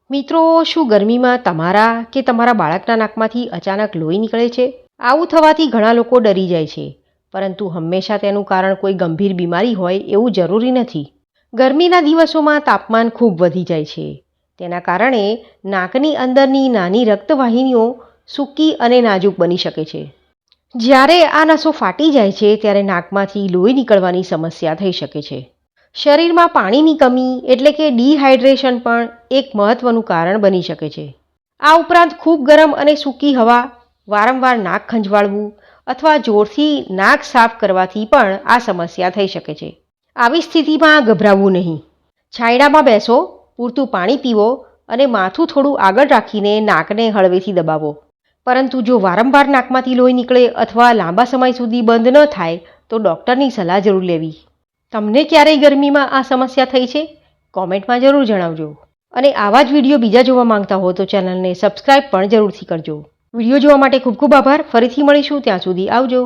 મિત્રો, શું ગરમીમાં તમારા કે તમારા બાળકના નાકમાંથી અચાનક લોહી નીકળે છે? આવું થવાથી ઘણા લોકો ડરી જાય છે, પરંતુ હંમેશા તેનું કારણ કોઈ ગંભીર બીમારી હોય એવું જરૂરી નથી. ગરમીના દિવસોમાં તાપમાન ખૂબ વધી જાય છે. તેના કારણે નાકની અંદરની નાની રક્તવાહિનીઓ સૂકી અને નાજુક બની શકે છે. જ્યારે આ નસો ફાટી જાય છે ત્યારે નાકમાંથી લોહી નીકળવાની સમસ્યા થઈ શકે છે. શરીરમાં પાણીની કમી એટલે કે ડિહાઇડ્રેશન પણ એક મહત્વનું કારણ બની શકે છે. આ ઉપરાંત ખૂબ ગરમ અને સૂકી હવા, વારંવાર નાક ખંજવાળવું અથવા જોરથી નાક સાફ કરવાથી પણ આ સમસ્યા થઈ શકે છે. આવી સ્થિતિમાં ગભરાવવું નહીં. છાંયડામાં બેસો, પૂરતું પાણી પીવો અને માથું થોડું આગળ રાખીને નાકને હળવેથી દબાવો. પરંતુ જો વારંવાર નાકમાંથી લોહી નીકળે અથવા લાંબા સમય સુધી બંધ ન થાય તો ડૉક્ટરની સલાહ જરૂર લેવી. તમને ક્યારેય ગરમીમાં આ સમસ્યા થઈ છે? કોમેન્ટમાં જરૂર જણાવજો. અને આવા જ વિડીયો બીજા જોવા માંગતા હો તો ચેનલને સબસ્ક્રાઈબ પણ જરૂરથી કરજો. વિડીયો જોવા માટે ખૂબ ખૂબ આભાર. ફરીથી મળીશું, ત્યાં સુધી આવજો.